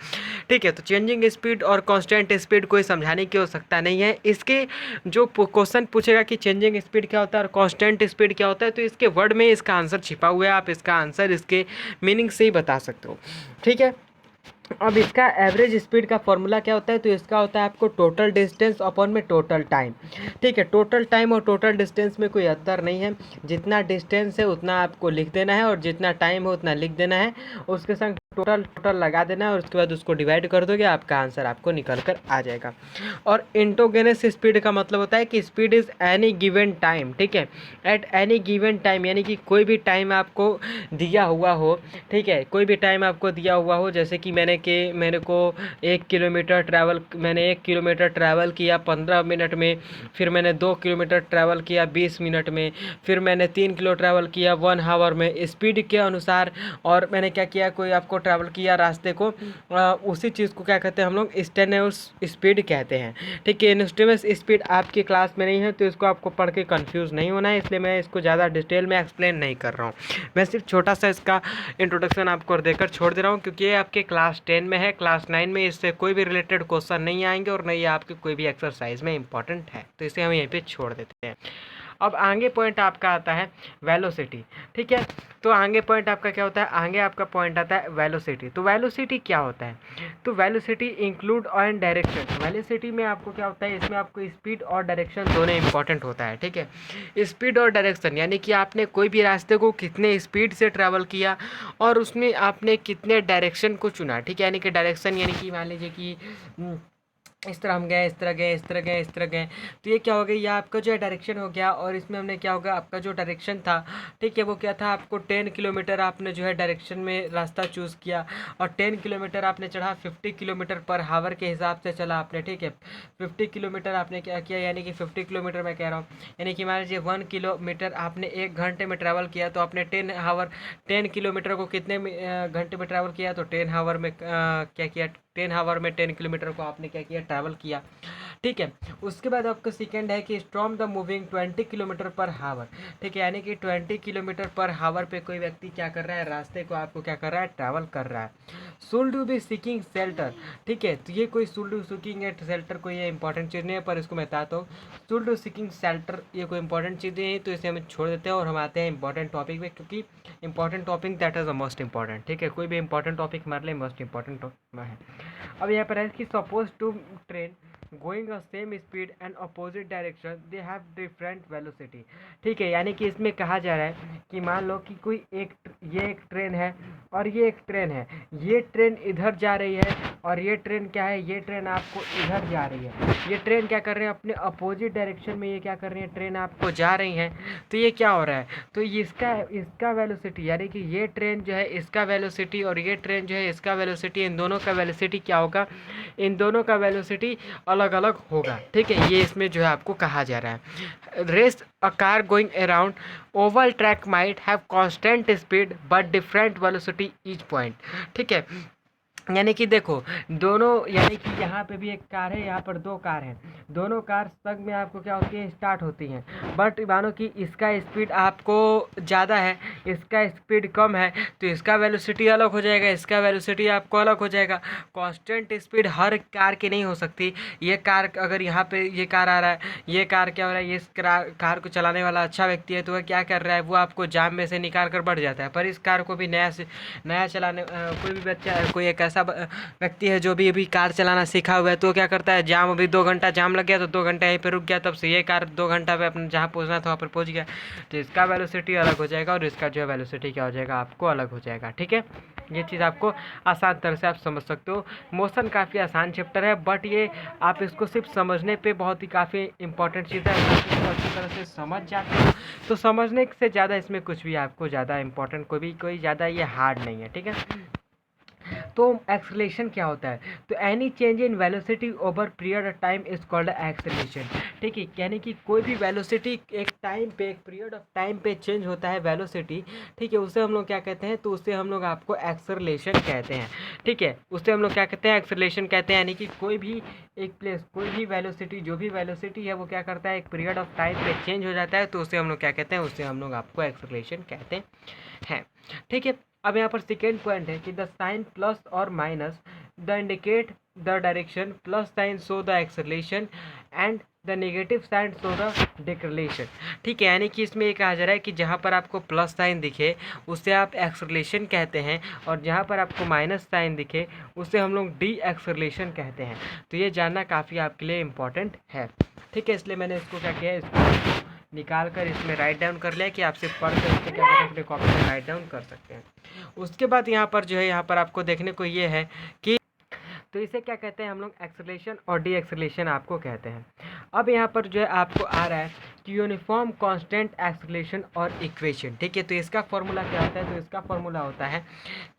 ठीक है, तो चेंजिंग स्पीड और कांस्टेंट स्पीड कोई समझाने की आवश्यकता नहीं है। इसके जो क्वेश्चन पूछेगा कि चेंजिंग स्पीड क्या होता है और कांस्टेंट स्पीड क्या होता है, तो इसके वर्ड में इसका आंसर छिपा हुआ है, आप इसका आंसर इसके मीनिंग से ही बता सकते हो। ठीक है, अब इसका एवरेज स्पीड का फॉर्मूला क्या होता है, तो इसका होता है आपको टोटल डिस्टेंस अपॉन में टोटल टाइम। ठीक है, टोटल टाइम और टोटल डिस्टेंस में कोई अंतर नहीं है, जितना डिस्टेंस है उतना आपको लिख देना है और जितना टाइम है उतना लिख देना है, उसके संग टोटल लगा देना है और उसके बाद उसको डिवाइड कर दोगे, आपका आंसर आपको निकल कर आ जाएगा। और इंटोगेनस स्पीड का मतलब होता है कि speed is any given time. ठीक है, एट एनी गिवन टाइम, यानी कि कोई भी टाइम आपको दिया हुआ हो। ठीक है, कोई भी टाइम आपको दिया हुआ हो, जैसे कि मेरे को 1 किलोमीटर ट्रैवल किया 15 मिनट में, फिर मैंने 2 किलोमीटर ट्रैवल किया 20 मिनट में, फिर मैंने 3 किलो ट्रैवल किया 1 आवर में, स्पीड के अनुसार। और मैंने क्या किया, कोई आपको ट्रैवल किया रास्ते को, उसी चीज़ को क्या कहते हैं हम लोग इंस्टेंटेनियस स्पीड कहते हैं। ठीक है, इंस्टेंटेनियस स्पीड आपकी क्लास में नहीं है तो इसको आपको पढ़ के कंफ्यूज नहीं होना है, इसलिए मैं इसको ज़्यादा डिटेल में एक्सप्लेन नहीं कर रहा हूँ। मैं सिर्फ छोटा सा इसका इंट्रोडक्शन आपको देकर छोड़ दे रहा हूँ, क्योंकि ये आपके क्लास 10 में है, क्लास 9 में इससे कोई भी रिलेटेड क्वेश्चन नहीं आएंगे और नहीं आपके कोई भी एक्सरसाइज में इंपॉर्टेंट है, तो इसे हम यहीं पे छोड़ देते हैं। अब आगे पॉइंट आपका आता है वेलोसिटी। ठीक है, तो आगे पॉइंट आपका क्या होता है, आगे आपका पॉइंट आता है वेलोसिटी। तो वेलोसिटी क्या होता है, तो velocity include and direction. Velocity में आपको क्या होता है, इसमें आपको स्पीड और डायरेक्शन दोनों इंपॉर्टेंट होता है। ठीक है, स्पीड और डायरेक्शन यानी कि आपने कोई भी रास्ते को कितने स्पीड से ट्रैवल किया और उसमें आपने कितने डायरेक्शन को चुना। ठीक है, यानी कि डायरेक्शन यानी कि मान लीजिए कि इस तरह हम गए, इस तरह गए, इस तरह गए, इस तरह गए, तो ये क्या हो गया, ये आपका जो है डायरेक्शन हो गया। और इसमें हमने क्या होगा, आपका जो डायरेक्शन था, ठीक है, वो क्या था, आपको 10 किलोमीटर आपने जो है डायरेक्शन में रास्ता चूज़ किया और 10 किलोमीटर आपने चढ़ा, 50 किलोमीटर पर हावर के हिसाब से चला आपने। ठीक है, 50 किलोमीटर आपने क्या किया, यानी कि 50 किलोमीटर मैं कह रहा हूँ, यानी कि मान लीजिए 1 किलोमीटर आपने 1 घंटे में ट्रैवल किया, तो आपने 10 किलोमीटर को कितने घंटे में ट्रैवल किया, तो 10 हावर में क्या किया, 10 हावर में 10 किलोमीटर को आपने क्या किया, ट्रैवल किया। ठीक है, उसके बाद आपका सेकंड है कि स्टॉर्म द मूविंग 20 किलोमीटर पर हावर। ठीक है, यानी कि 20 किलोमीटर पर हावर पे कोई व्यक्ति क्या कर रहा है, रास्ते को आपको क्या कर रहा है, ट्रैवल कर रहा है। Should you be seeking shelter. ठीक है, तो ये कोई शुड यू सीकिंग है शेल्टर, कोई ये इंपॉर्टेंट चीज़ नहीं है, पर इसको मैं बताता हूँ। शुड यू सीकिंग शेल्टर ये कोई इंपॉर्टेंट चीज़ नहीं है, तो इसे हम छोड़ देते हैं और हम आते हैं इंपॉर्टेंट टॉपिक में, क्योंकि important topic that is the most important. ठीक है, कोई भी इंपॉर्टेंट टॉपिक हमारे लिए मोस्ट इंपॉर्टेंट है। अब यहाँ पर है कि suppose two train going a same speed and opposite direction they have different velocity. ठीक है, यानी कि इसमें कहा जा रहा है कि मान लो कि कोई ये एक ट्रेन है और ये एक ट्रेन है, ये ट्रेन इधर जा रही है और ये ट्रेन क्या है, ये ट्रेन आपको इधर जा रही है। ये ट्रेन क्या कर रहे हैं, अपने अपोजिट डायरेक्शन में ये क्या कर रही है, ट्रेन आपको जा रही है। तो ये क्या हो रहा है, तो इसका वेलोसिटी यानी कि ये ट्रेन जो है इसका वेलोसिटी और ये ट्रेन जो है इसका वेलोसिटी, इन दोनों का वेलोसिटी क्या होगा, इन दोनों का वेलोसिटी अलग अलग होगा। ठीक है, ये इसमें जो है आपको कहा जा रहा है। Race a car going around oval track might have constant speed but different velocity each point. ठीक है, यानी कि देखो दोनों, यानी कि यहाँ पे भी एक कार है, यहाँ पर 2 कार हैं, दोनों कार संग में आपको क्या होती है, स्टार्ट होती हैं। बट मानो कि इसका स्पीड आपको ज़्यादा है, इसका स्पीड कम है, तो इसका वेलोसिटी अलग हो जाएगा, इसका वेलोसिटी आपको अलग हो जाएगा। कांस्टेंट स्पीड हर कार की नहीं हो सकती। ये कार अगर यहाँ पे ये कार आ रहा है, ये कार क्या हो रहा है, ये कार को चलाने वाला अच्छा व्यक्ति है, तो वह क्या कर रहा है, वो आपको जाम में से निकाल कर बढ़ जाता है। पर इस कार को भी नया चलाने कोई भी बच्चा, कोई एक ऐसा व्यक्ति है जो भी अभी कार चलाना सीखा हुआ है, तो क्या करता है, जाम अभी 2 घंटा जाम लग गया तो 2 घंटा यहीं पे रुक गया, तब से ये कार 2 घंटा पे अपने जहाँ पहुँचना था वहाँ पर पहुँच गया। तो इसका वेलोसिटी अलग हो जाएगा और इसका जो है वेलोसिटी क्या हो जाएगा, आपको अलग हो जाएगा। ठीक है, ये चीज़ आपको आसान तरह से आप समझ सकते हो। मोशन काफ़ी आसान चैप्टर है, बट ये आप इसको सिर्फ समझने पे बहुत ही काफ़ी इंपॉर्टेंट चीज़ है। अगर इसको अच्छी तरह से समझ जाते हो तो समझने से ज़्यादा इसमें कुछ भी आपको ज़्यादा इंपॉर्टेंट कोई ज़्यादा ये हार्ड नहीं है। ठीक है, तो एक्सेलरेशन क्या होता है, तो any change in velocity over period of time is called acceleration. ठीक है, यानी कि कोई भी वेलोसिटी एक टाइम पे, एक पीरियड ऑफ टाइम पे चेंज होता है वेलोसिटी। ठीक है, उसे हम लोग क्या कहते हैं, तो उसे हम लोग आपको एक्सेलरेशन कहते हैं। ठीक है, उसे हम लोग क्या कहते हैं, एक्सेलरेशन कहते हैं। यानी कि कोई भी एक प्लेस, कोई भी वेलोसिटी, जो भी वेलोसिटी है वो क्या करता है, एक पीरियड ऑफ टाइम पे चेंज हो जाता है, तो उसे हम लोग क्या कहते हैं, उसे हम लोग आपको एक्सेलरेशन कहते हैं। ठीक है, अब यहाँ पर सेकेंड पॉइंट है कि द साइन प्लस और minus the indicate the direction, plus sign show the acceleration and the negative sign show the declaration. ठीक है, यानी कि इसमें ये कहा जा रहा है कि जहाँ पर आपको प्लस साइन दिखे उसे आप एक्सेलरेशन कहते हैं, और जहाँ पर आपको माइनस साइन दिखे उसे हम लोग डी एक्सेलरेशन कहते हैं। तो ये जानना काफ़ी आपके लिए इम्पॉर्टेंट है। ठीक है, इसलिए मैंने इसको क्या किया है, इसको निकाल कर इसमें राइट डाउन कर लिया कि आपसे पढ़ कर इसके क्या करते हैं, अपने कॉपी में राइट डाउन कर सकते हैं। उसके बाद यहाँ पर जो है, यहाँ पर आपको देखने को ये है कि तो इसे क्या कहते हैं हम लोग, एक्सेलरेशन और डी एक्सेलरेशन आपको कहते हैं। अब यहाँ पर जो है आपको आ रहा है कि यूनिफॉर्म कांस्टेंट एक्सेलरेशन और इक्वेशन। ठीक है, तो इसका फॉर्मूला क्या होता है? तो इसका फॉर्मूला होता है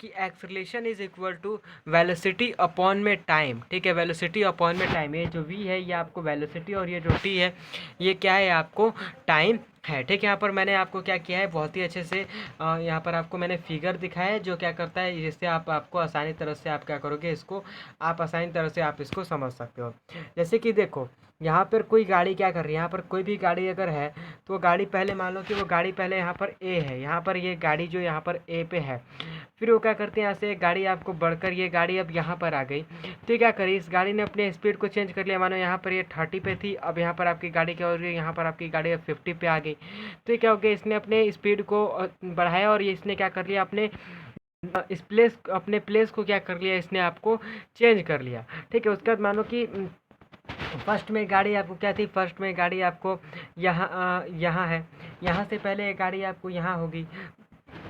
कि acceleration is equal to velocity upon में टाइम। ठीक है, वेलोसिटी अपॉन में टाइम। ये जो v है ये आपको वेलोसिटी और ये जो t है ये क्या है? आपको टाइम है। ठीक है, यहाँ पर मैंने आपको क्या किया है, बहुत ही अच्छे से यहाँ पर आपको मैंने फिगर दिखाया है जो क्या करता है, जिससे आपको आसानी तरह से आप क्या करोगे, इसको आप आसानी तरह से आप इसको समझ सकते हो। जैसे कि देखो यहाँ पर कोई गाड़ी क्या कर रही है, यहाँ पर कोई भी गाड़ी अगर है तो वो गाड़ी पहले मान लो कि वो गाड़ी पहले यहाँ पर ए है, यहाँ पर ये गाड़ी जो यहाँ पर ए पे है, फिर वो क्या करते हैं यहाँ से गाड़ी आपको बढ़कर ये गाड़ी अब यहाँ पर आ गई, तो क्या करी, इस गाड़ी ने अपने स्पीड को चेंज कर लिया। मानो यहाँ पर ये 30 पे थी, अब यहाँ पर आपकी गाड़ी क्या हो रही है, यहाँ पर आपकी गाड़ी अब 50 पे आ गई। तो क्या हो गया, इसने अपने स्पीड को बढ़ाया और ये इसने क्या कर लिया, अपने प्लेस को क्या कर लिया, इसने आपको चेंज कर लिया। ठीक है, उसके बाद मानो कि फर्स्ट में गाड़ी आपको क्या थी, फर्स्ट में गाड़ी आपको यहाँ है, यहाँ से पहले गाड़ी आपको यहाँ होगी।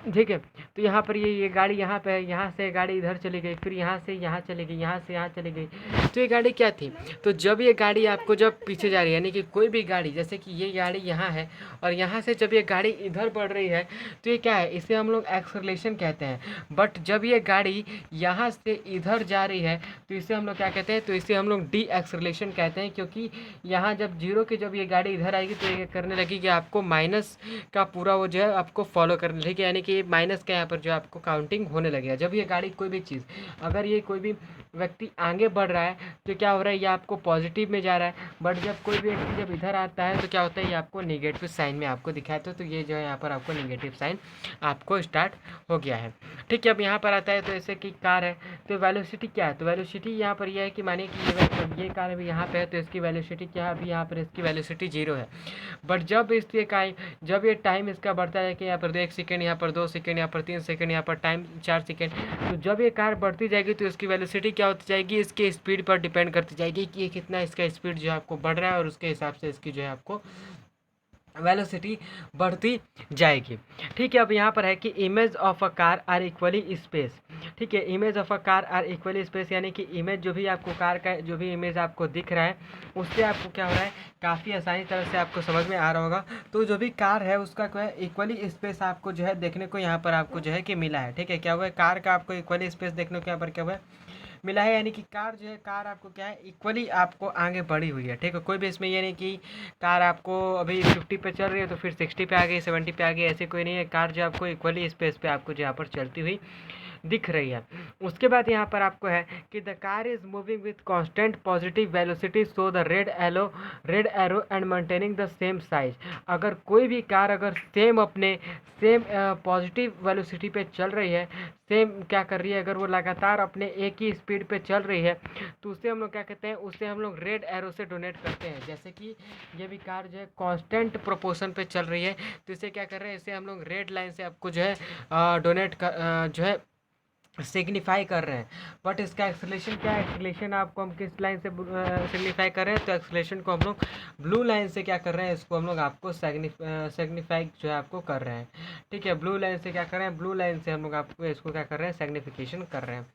ठीक है, तो यहाँ पर ये गाड़ी यहाँ पे है, यहाँ से गाड़ी इधर चली गई, फिर यहाँ से यहाँ चली गई, यहाँ से यहाँ चली गई। तो ये गाड़ी क्या थी, तो जब ये गाड़ी आपको जब पीछे जा रही है, यानी कि कोई भी गाड़ी, जैसे कि ये गाड़ी यहाँ है और यहाँ से जब ये गाड़ी इधर बढ़ रही है तो ये क्या है, इसे हम लोग एक्सेलरेशन कहते हैं। बट जब ये गाड़ी यहाँ से इधर जा रही है तो इसे हम लोग क्या कहते हैं, तो इसे हम लोग डी एक्सेलरेशन कहते हैं, क्योंकि यहाँ जब जीरो की जब ये गाड़ी इधर आएगी तो ये करने लगी कि आपको माइनस का पूरा वो जो है आपको फॉलो करने लगी, यानी कि माइनस का यहाँ पर जो आपको काउंटिंग होने लगेगा। जब ये गाड़ी कोई भी चीज़, अगर ये कोई भी व्यक्ति आगे बढ़ रहा है तो क्या हो रहा है, ये आपको पॉजिटिव में जा रहा है। बट जब कोई भी व्यक्ति जब इधर आता है तो क्या होता है, ये आपको नेगेटिव साइन में आपको दिखाता है। तो ये जो है यहाँ पर आपको नेगेटिव साइन आपको स्टार्ट हो गया है। ठीक है, अब यहाँ पर आता है तो जैसे कि कार है, तो वेलोसिटी क्या है, तो वेलोसिटी यहाँ पर यह है कि मानिए कि ये कार अभी यहाँ पे है तो इसकी वेलोसिटी क्या है, अभी यहाँ पर इसकी वेलोसिटी 0 है। बट जब जब ये टाइम इसका बढ़ता है कि यहाँ पर 1 सेकेंड, यहाँ पर 2 सेकेंड, यहाँ पर 3 सेकेंड, यहाँ पर टाइम 4 सेकेंड, तो जब ये कार बढ़ती जाएगी तो इसकी वेलोसिटी क्या होती जाएगी, इसके स्पीड पर डिपेंड करती जाएगी कि ये कितना इसका स्पीड जो है आपको बढ़ रहा है, और उसके हिसाब से इसकी जो है आपको वेलोसिटी बढ़ती जाएगी। ठीक है, अब यहाँ पर है कि image of a car are equally space. ठीक है, image of a car are equally space, यानी कि इमेज जो भी आपको कार का जो भी इमेज आपको दिख रहा है उससे आपको क्या हो रहा है, काफ़ी आसानी तरह से आपको समझ में आ रहा होगा। तो जो भी कार है उसका क्या है, इक्वली स्पेस आपको जो है देखने को यहाँ पर आपको जो है कि मिला है। ठीक है, क्या हुआ है, कार का आपको इक्वली स्पेस देखने को यहाँ पर क्या हुआ है, मिला है। यानी कि कार जो है, कार आपको क्या है, इक्वली आपको आगे बढ़ी हुई है। ठीक है, कोई भी इसमें ये नहीं कि कार आपको अभी 50 पे चल रही है तो फिर 60 पे आ गई, 70 पे आ गई, ऐसे कोई नहीं है। कार जो आपको इक्वली स्पेस पे आपको जो यहाँ पर चलती हुई दिख रही है। उसके बाद यहाँ पर आपको है कि the car is moving with constant positive velocity, so the red arrow and maintaining the same size. अगर कोई भी कार अगर सेम पॉजिटिव वेलोसिटी पे चल रही है, सेम क्या कर रही है, अगर वो लगातार अपने एक ही स्पीड पे चल रही है तो उसे हम लोग क्या कहते हैं, उसे हम लोग रेड एरो से डोनेट करते हैं। जैसे कि ये भी कार जो है कांस्टेंट प्रोपोर्शन पे चल रही है तो इसे क्या कर रहे हैं, इसे हम लोग रेड लाइन से आपको जो है डोनेट कर जो है सिग्निफाई कर रहे हैं। बट इसका एक्सेलरेशन क्या है, एक्सेलरेशन आपको हम किस लाइन से सिग्निफाई कर रहे हैं, तो एक्सेलरेशन को हम लोग ब्लू लाइन से क्या कर रहे हैं, इसको हम लोग आपको सिग्निफाई जो है आपको कर रहे हैं। ठीक है, ब्लू लाइन से क्या कर रहे हैं, ब्लू लाइन से हम लोग आपको इसको क्या कर रहे हैं, सिग्निफिकेशन कर रहे हैं।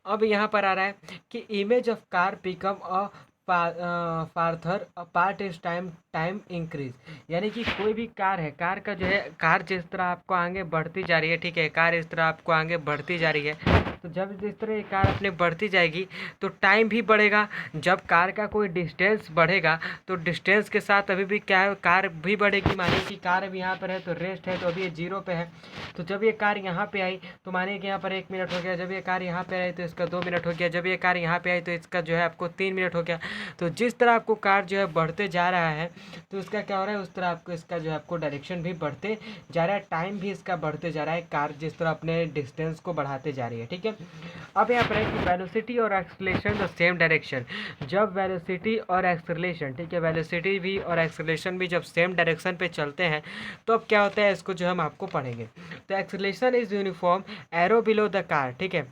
अब यहाँ पर आ रहा है कि image of car become a farther part is time increase. यानी कि कोई भी कार है, कार का जो है, कार जिस तरह आपको आगे बढ़ती जा रही है, ठीक है, कार इस तरह आपको आगे बढ़ती जा रही है, तो जब जिस तरह ये कार अपने बढ़ती जाएगी तो टाइम भी बढ़ेगा। जब कार का कोई डिस्टेंस बढ़ेगा तो डिस्टेंस के साथ अभी भी क्या है, कार भी बढ़ेगी। मानिए कि कार अभी यहाँ पर है तो रेस्ट है, तो अभी ये 0 पे है, तो जब ये कार यहाँ पे आई तो मानिए कि यहाँ पर 1 मिनट हो गया, जब ये कार यहाँ पे आई तो इसका 2 मिनट हो गया, जब ये कार यहाँ पे आई तो इसका जो है आपको 3 मिनट हो गया। तो जिस तरह आपको कार जो है बढ़ते जा रहा है तो इसका क्या हो रहा है, उस तरह आपको इसका जो है आपको डायरेक्शन भी बढ़ते जा रहा है, टाइम भी इसका बढ़ते जा रहा है, कार जिस तरह अपने डिस्टेंस को बढ़ाते जा रही है। ठीक है, अब यहाँ पर है कि वेलोसिटी और एक्सेलरेशन द सेम डायरेक्शन। जब वेलोसिटी और एक्सेलरेशन, ठीक है, वेलोसिटी भी और एक्सेलरेशन भी जब सेम डायरेक्शन पे चलते हैं तो अब क्या होता है, इसको जो हम आपको पढ़ेंगे। तो acceleration is uniform arrow below the car. ठीक है,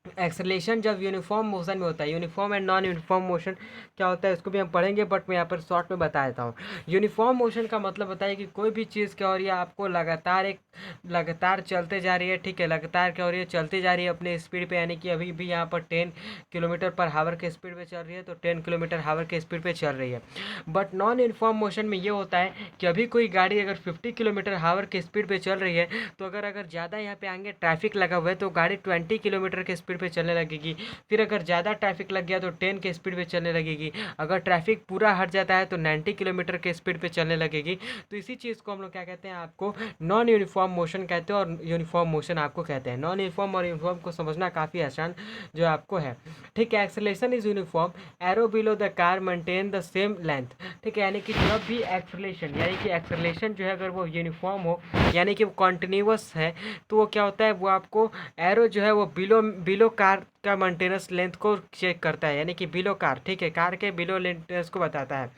एक्सेलेरेशन जब यूनिफॉर्म मोशन में होता है, uniform and non uniform motion क्या होता है इसको भी हम पढ़ेंगे, बट मैं यहाँ पर शॉर्ट में बता देता हूँ। यूनिफॉर्म मोशन का मतलब होता है कि कोई भी चीज़ क्या हो रही है, आपको लगातार चलते जा रही है, ठीक है, लगातार क्या हो रही है, चलती जा रही है अपने स्पीड पे, यानी कि अभी भी यहाँ पर 10 किलोमीटर पर हावर के स्पीड पे चल रही है, तो 10 किलोमीटर हावर के स्पीड पे चल रही है। बट नॉन यूनिफॉर्म मोशन में ये होता है कि अभी कोई गाड़ी अगर 50 किलोमीटर हावर के स्पीड पे चल रही है, तो अगर ज़्यादा यहाँ पे आगे ट्रैफिक लगा हुआ है तो गाड़ी 20 किलोमीटर के स्पीड पे चलने लगेगी। फिर अगर ज़्यादा ट्रैफिक लग गया तो 10 के स्पीड पे चलने लगेगी। अगर ट्रैफिक पूरा हट जाता है तो 90 किलोमीटर के स्पीड पे चलने लगेगी। तो इसी चीज़ को हम लोग क्या कहते हैं, आपको नॉन यूनिफॉर्म मोशन कहते हैं और यूनिफॉर्म मोशन आपको कहते हैं। नॉन यूनिफॉर्म और यूनिफॉर्म को समझना काफ़ी आसान जो आपको है, ठीक है। Acceleration is uniform, arrow below the car maintain the same length, ठीक है। यानी कि जब भी एक्सेलेरेशन, यानी कि एक्सेलेरेशन जो है अगर वो यूनिफॉर्म हो, यानी कि वो कॉन्टिन्यूअस है, तो वो क्या होता है, वो आपको एरो जो है वो बिलो कार का मेंटेनेंस लेंथ को चेक करता है, यानी कि बिलो कार, ठीक है, कार के बिलो लेंथ को बताता है।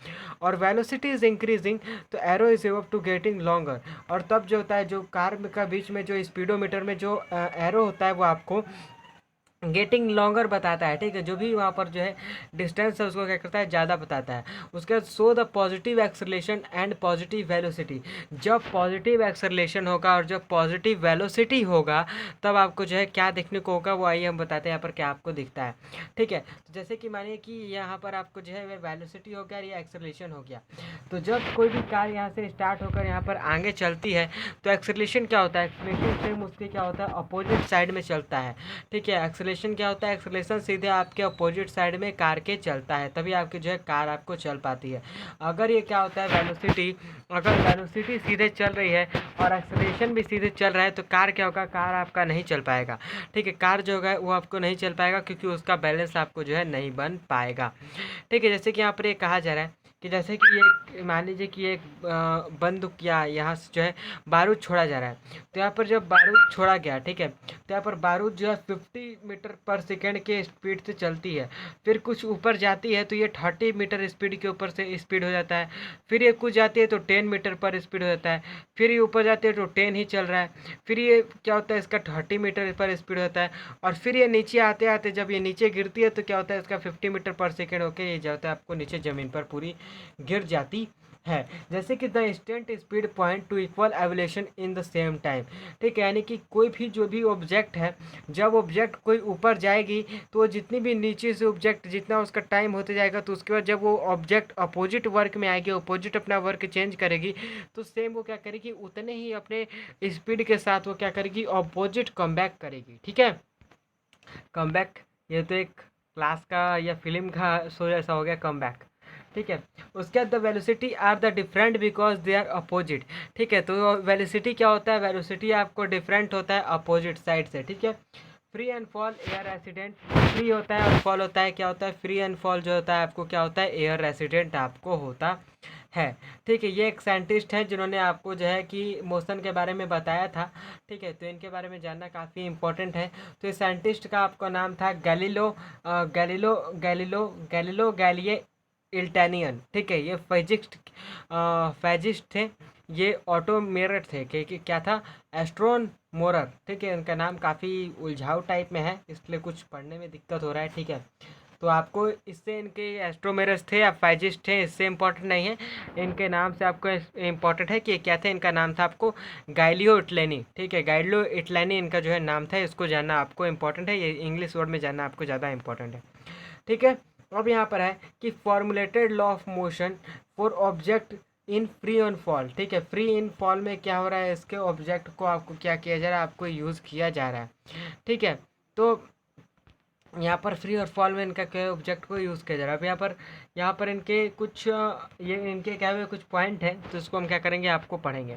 और वेलोसिटी इज इंक्रीजिंग तो arrow is above to getting longer. और तब जो होता है, जो कार का बीच में जो स्पीडोमीटर में जो एरो होता है वो आपको गेटिंग लॉन्गर बताता है, ठीक है। जो भी वहाँ पर जो है डिस्टेंस है उसको क्या करता है, ज़्यादा बताता है। उसके बाद show the positive acceleration and positive velocity. जब पॉजिटिव एक्सेलरेशन होगा और जब पॉजिटिव वेलोसिटी होगा तब आपको जो है क्या देखने को होगा, वो आइए हम बताते हैं यहाँ पर क्या आपको दिखता है, ठीक है। तो जैसे कि मानिए कि यहाँ पर आपको जो है वेलोसिटी हो गया या एक्सेलरेशन हो गया, तो जब कोई भी कार यहाँ से स्टार्ट होकर यहाँ पर आगे चलती है तो एक्सेलरेशन क्या होता है, एक्सेलरेशन सेम उसके क्या होता है, अपोजिट साइड में चलता है, ठीक है। एक्सेलरेशन क्या होता है, एक्सेलरेशन सीधे आपके अपोजिट साइड में कार के चलता है, तभी आपकी जो है कार आपको चल पाती है। अगर ये क्या होता है वेलोसिटी, अगर वेलोसिटी सीधे चल रही है और एक्सेलरेशन भी सीधे चल रहा है तो कार क्या होगा, कार आपका नहीं चल पाएगा, ठीक है। कार जो होगा वो आपको नहीं चल पाएगा क्योंकि उसका बैलेंस आपको जो है नहीं बन पाएगा, ठीक है। जैसे कि यहाँ पर ये कहा जा रहा है कि जैसे कि ये मान लीजिए कि एक बंदूक या यहाँ से जो है बारूद छोड़ा जा रहा है, तो यहाँ पर जब बारूद छोड़ा गया, ठीक है, तो यहाँ पर बारूद जो है 50 मीटर पर सेकेंड के स्पीड से चलती है। फिर कुछ ऊपर जाती है तो ये 30 मीटर स्पीड के ऊपर से स्पीड हो जाता है। फिर ये कुछ जाती है तो 10 मीटर पर स्पीड हो जाता है। फिर ये ऊपर जाती है तो 10 ही चल रहा है। फिर ये क्या होता है, इसका 30 मीटर पर स्पीड होता है। और फिर ये नीचे आते आते जब ये नीचे गिरती है तो क्या होता है, इसका 50 मीटर पर सेकेंड होकर ये जो होता है आपको नीचे ज़मीन पर पूरी गिर जाती है। जैसे कि the instant speed point two equal evolution in the same time, ठीक है। यानी कि कोई भी जो भी ऑब्जेक्ट है, जब ऑब्जेक्ट कोई ऊपर जाएगी तो जितनी भी नीचे से ऑब्जेक्ट जितना उसका टाइम होते जाएगा, तो उसके बाद जब वो ऑब्जेक्ट अपोजिट वर्क में आएगी, अपोजिट अपना वर्क चेंज करेगी, तो सेम वो क्या करेगी, उतने ही अपने स्पीड के साथ वो क्या करेगी, अपोजिट कम बैक करेगी, ठीक है। कम बैक, ये तो एक क्लास का या फिल्म का शो जैसा हो गया, कम बैक, ठीक है। उसके बाद the velocity are the different because they are opposite, ठीक है। तो वेलोसिटी क्या होता है, वेलोसिटी आपको डिफरेंट होता है अपोजिट साइड से, ठीक है। Free and fall air resident, free होता है और फॉल होता है, क्या होता है, फ्री एंड फॉल जो होता है आपको क्या होता है, एयर रेसिडेंट आपको होता है, ठीक है। ये एक साइंटिस्ट हैं जिन्होंने आपको जो है कि मोशन के बारे में बताया था, ठीक है। तो इनके बारे में जानना काफ़ी इंपॉर्टेंट है। तो इस साइंटिस्ट का आपका नाम था गैलीलो गैलिले इल्टेनियन, ठीक है। ये फैजिस्ट थे। ये ऑटोमेरर थे कि क्या था, एस्ट्रोन मोरर, ठीक है। इनका नाम काफ़ी उलझाऊ टाइप में है, इसलिए कुछ पढ़ने में दिक्कत हो रहा है, ठीक है। तो आपको इससे इनके एस्ट्रोमेरस थे या फाइजिस्ट थे, इससे इम्पोर्टेंट नहीं है। इनके नाम से आपको इम्पोर्टेंट है कि क्या थे, इनका नाम था आपको गाइलियो इटलेनी, ठीक है। गाइलियो इटलेनी इनका जो है नाम था, इसको जानना आपको इम्पोर्टेंट है, ये इंग्लिश वर्ड में जानना आपको ज़्यादा इंपॉर्टेंट है, ठीक है। अब यहाँ पर है कि formulated law of motion for object in free on fall, ठीक है। फ्री इन फॉल में क्या हो रहा है, इसके ऑब्जेक्ट को आपको क्या किया जा रहा है, आपको यूज़ किया जा रहा है, ठीक है। तो यहाँ पर फ्री और फॉल में इनका क्या ऑब्जेक्ट को यूज़ किया जा रहा है। अब यहाँ पर इनके कुछ ये इनके क्या हुए कुछ पॉइंट हैं, तो इसको हम क्या करेंगे, आपको पढ़ेंगे,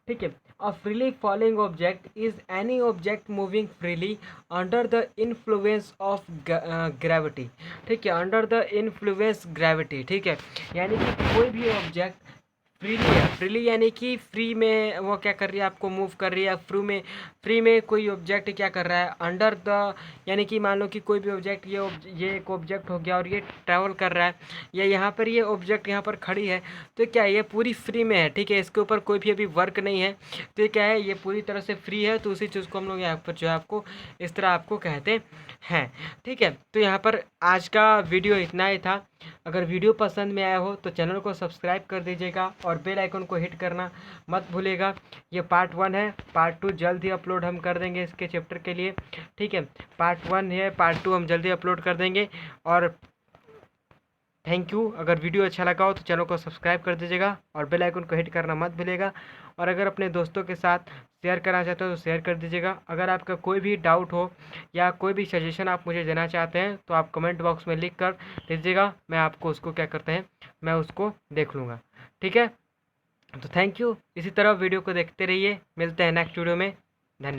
ठीक है। A freely falling object is any object moving freely under the influence of gravity, ठीक है। अंडर द इन्फ्लुएंस ग्रेविटी, ठीक है। यानी कि कोई भी ऑब्जेक्ट फ्रीली है, फ्रीली यानी कि फ्री में वो क्या कर रही है, आपको मूव कर रही है। फ्री में कोई ऑब्जेक्ट क्या कर रहा है अंडर द, यानी कि मान लो कि कोई भी ऑब्जेक्ट, ये एक ऑब्जेक्ट हो गया और ये ट्रैवल कर रहा है, या यहाँ पर ये ऑब्जेक्ट यहाँ पर खड़ी है, तो क्या है, ये पूरी फ्री में है। ठीक है, इसके ऊपर कोई भी अभी वर्क नहीं है, तो ये क्या है, ये पूरी तरह से फ्री है। तो उसी चीज़ को हम लोग यहाँ पर जो है आपको इस तरह आपको कहते हैं। ठीक है, तो यहाँ पर आज का वीडियो इतना ही था। अगर वीडियो पसंद में आया हो तो चैनल को सब्सक्राइब कर दीजिएगा और बेल आइकन को हिट करना मत भूलिएगा। ये पार्ट 1 है, पार्ट 2 जल्द ही अपलोड हम कर देंगे इसके चैप्टर के लिए। ठीक है, पार्ट 1 है, पार्ट 2 हम जल्दी अपलोड कर देंगे। और थैंक यू। अगर वीडियो अच्छा लगा हो तो चैनल को सब्सक्राइब कर दीजिएगा और बेल आइकन को हिट करना मत भूलिएगा। और अगर अपने दोस्तों के साथ शेयर करना चाहते हो तो शेयर कर दीजिएगा। अगर आपका कोई भी डाउट हो या कोई भी सजेशन आप मुझे देना चाहते हैं तो आप कमेंट बॉक्स में लिख कर दीजिएगा, मैं आपको उसको क्या करते हैं, मैं उसको देख लूँगा। ठीक है, तो थैंक यू। इसी तरह वीडियो को देखते रहिए, मिलते हैं नेक्स्ट वीडियो में। धन्यवाद।